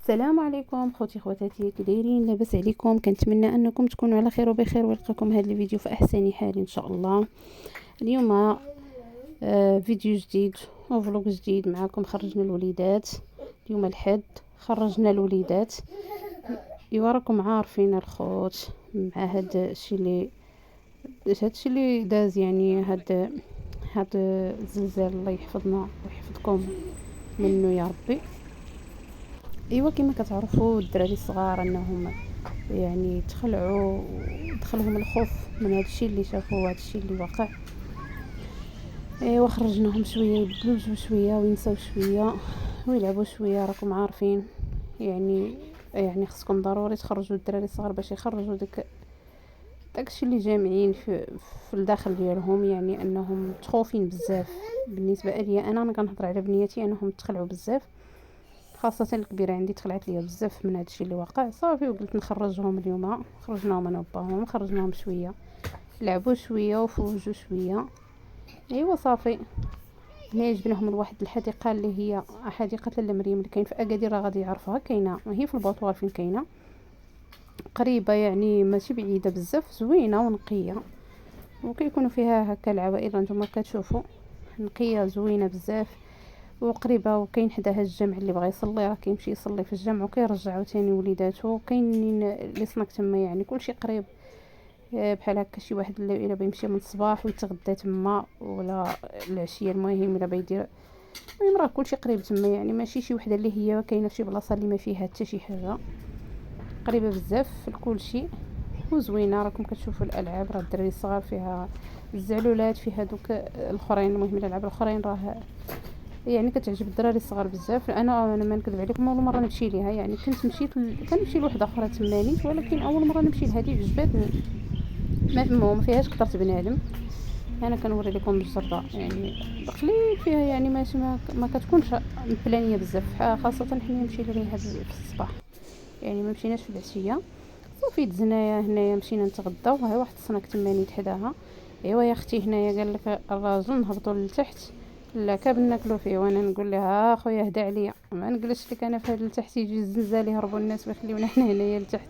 السلام عليكم خوتي خواتاتي، كي دايرين؟ لاباس عليكم؟ كنتمنى انكم تكونوا على خير وبخير، ويلقاكم هذا الفيديو في احسن حال ان شاء الله. اليوم فيديو جديد وفلوق جديد معكم. خرجنا الوليدات اليوم الحد، خرجنا الوليدات. ايوا راكم عارفين الخوت مع هذا الشيء اللي داز، يعني هاد الزلزال، الله يحفظنا ويحفظكم منه يا ربي. ايوا كما كتعرفوا الدراري الصغار انهم يعني دخلهم الخوف من هذا الشيء اللي شافوا وهذا الشيء اللي وقع. ايوا خرجناهم شويه يبدلوا الجو شويه وينساو شويه ويلعبوا شويه. راكم عارفين يعني خصكم ضروري تخرجوا الدراري الصغار باش يخرجوا داكشي اللي جامعين في الداخل ديالهم، يعني انهم متخوفين بزاف. بالنسبه لي انا كنهضر على بنياتي، انهم تخلعوا بزاف، خاصه الكبيره عندي تخلعت ليا بزاف من هادشي اللي واقع. صافي وقلت نخرجهم اليوم، خرجناهم انا وباهم، خرجناهم شويه لعبوا شويه وفوجوا شويه. ايوا صافي هنا جبناهم لواحد الحديقه اللي هي حديقه لاله مريم اللي كاين في اكادير، راه غادي يعرفها، كاينه هي في البوطوال فين كاينه، قريبه يعني ماشي بعيده بزاف، زوينه ونقيه، وكيكونوا فيها هكا العوائل نتوما كتشوفوا، نقيه زوينه بزاف وقريبه. وكاين حداها الجامع، اللي بغى يصلي راه كيمشي يصلي في الجامع وكيرجع عاوتاني وليداتو. كاينين اللي سناك تما، يعني كلشي قريب. بحال هكا شي واحد الا بيمشي من الصباح ويتغدى تما ولا العشيه، المهم الا بيدير، المهم راه كلشي قريب تما، يعني ماشي شي وحده اللي هي كاينه في شي بلاصه اللي ما فيها حتى شي حاجه، قريبه بزاف لكلشي وزوينه. راكم كتشوفوا الالعاب، راه الدراري الصغار فيها الزعلولات، فيها دوك الاخرين، المهم الالعاب الاخرين راه يعني كتعجب الدراري الصغار بزاف. انا ما نكذب عليكم، اول مره نمشي ليها، يعني كنت مشيت كنمشي لوحده اخرى تمانيت، ولكن اول مره نمشي لهذه عجبتني. ما فيهاش كثرت بنادم. انا كنوري لكم الجرده، يعني قليل فيها، يعني ماشي ما كتكونش مبلانيه بزاف، خاصه حنا مشينا ليها في الصباح، يعني ما مشيناش في العشيه. صافي دزنايا هنايا مشينا نتغداو، ها واحد السناك تمانيت حداها. ايوا يا اختي هنايا قال لك الراجل نهبطوا لتحت لا كاب ناكلو فيه، وانا نقول لها خويا هدا عليا، ما نجلسش لك انا في هذا لتحت، يجي الزلزال يهربوا الناس ويخليونا حنا هنايا لتحت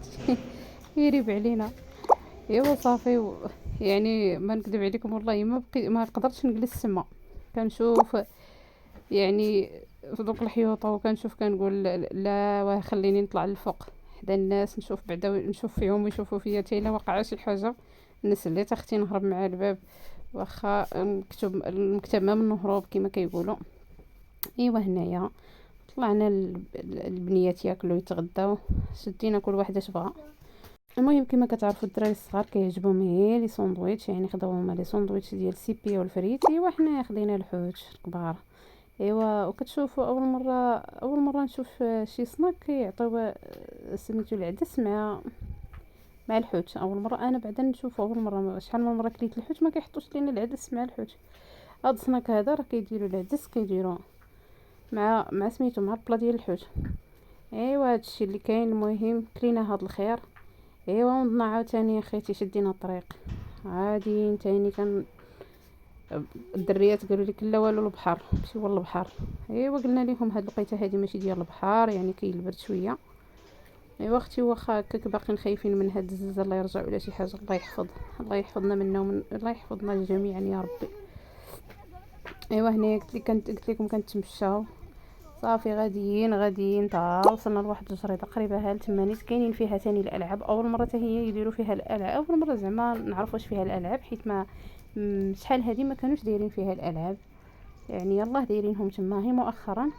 يريب علينا. ايوا صافي يعني ما نكذب عليكم والله ما قدرتش نجلس تما، كنشوف يعني في دوك الحيوطه، وكنشوف كنقول لا واه خليني نطلع للفوق حدا الناس، نشوف بعدا نشوف فيهم ويشوفوا فيا حتى الا وقع شي حاجه نسليت اختي نهرب مع الباب، واخا المكتب ما من هروب كما كيقولوا. ايوا هنايا طلعنا البنيات ياكلوا يتغداو، شدينا كل واحد اش بغا. المهم كما كتعرفوا الدراري الصغار كيعجبهم هي لي ساندويتش، يعني خداو هما لي ساندويتش ديال السيبي والفريت. ايوا حنا خدينا الحوت الكبار. ايوا وكتشوفوا اول مره نشوف شي سناك كيعطيو سميتو العدس مع الحوت. اول مره انا بعدا نشوف، اول مره شحال من مره كليت الحوت ما كيحطوش لينا العدس مع الحوت. هاد السناك هذا راه كيديروا العدس كيديروا مع سميتو مع البلا ديال الحوت. ايوا هادشي اللي كاين. المهم كلينا هاد الخير. ايوا ونضنا عاوتاني اخيتي شدينا الطريق عادي تاني. كان الدريات قالوا لك لا والو البحر، مشيو للبحر. ايوا قلنا لهم هاد الوقيته هادي ماشي ديال البحر، يعني كاين البرد شويه. ايوا اختي واخا هكاك باقيين خايفين من هاد الزلزال، الله يرجع ولا شي حاجه، الله يحفظنا منه ومن الله يحفظنا جميعا يا ربي. ايوا هنايا قلت لكم كنتمشاو، صافي غاديين تا وصلنا لواحد الجريده قريبه ها لتمانيت، كاينين فيها ثاني الالعاب. اول مره حتى هي يديروا فيها الالعاب، اول مره زعما نعرف واش فيها الالعاب، حيت ما شحال هذه ما كانوش دايرين فيها الالعاب، يعني يلاه دايرينهم تما هي مؤخرا.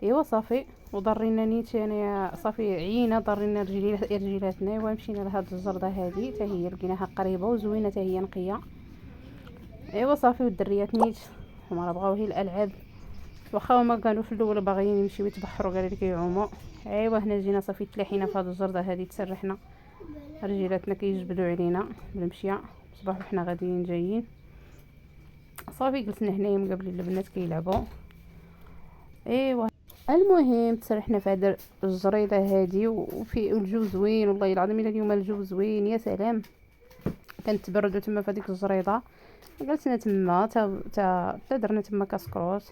ايوا صافي وضرينا نيت انا صافي عينا ضرينا رجيلاتنا. ايوا مشينا لهاد الجرده هذه حتى هي لقيناها قريبه وزوينه حتى هي نقيه. ايوا صافي والدريات نيت هما راه بغاو هي الالعاب، واخا هما كانوا في الاول باغيين يمشيو يتبحروا قالوا لك يعوموا. ايوا هنا جينا صافي تلاحينا في هاد الجرده هذه، تسرحنا رجيلاتنا كيجبدوا علينا بالمشيه صباح وحنا غاديين جايين. صافي جلسنا هنايا مقابلين البنات كيلعبوا. ايوا المهم تسرحنا في هاد الجريده هذه، وفي الجو زوين والله العظيم الا اليوم الجو زوين يا سلام. كانت تبردوا تما في هذيك الجريده، جلسنا تما تا درنا تما كاسكروت.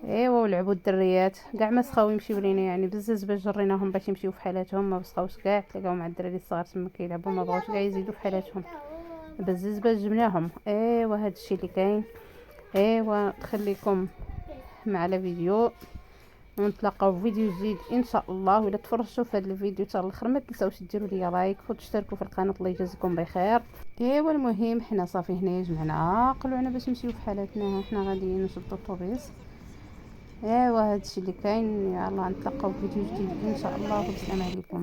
ايوا ولعبوا الدريات كاع ما سخاو يمشيو لينا، يعني بزز باش جريناهم باش يمشيو في حالاتهم، ما بسخاوش كاع، تلاقاو مع الدراري الصغار تما كيلعبوا ما بغاوش كاع يزيدوا في حالاتهم، بزز باش جبناهم. ايوا هادشي اللي كاين. ايوا تخليكم مع فيديو، ونتلاقاو في فيديو جديد ان شاء الله. ولا تفرجتوا في هذا الفيديو حتى الاخر ما تنساوش ديروا لي لايك وتشتركوا في القناه، الله يجازيكم بخير. ايوا المهم حنا صافي هنايا جمعنا قلوعنا باش نمشيو في حالاتنا، حنا غاديين نشدوا الطوبيس. ايوا هادشي اللي كاين، يلا نتلاقاو في فيديو جديد ان شاء الله، والسلام عليكم.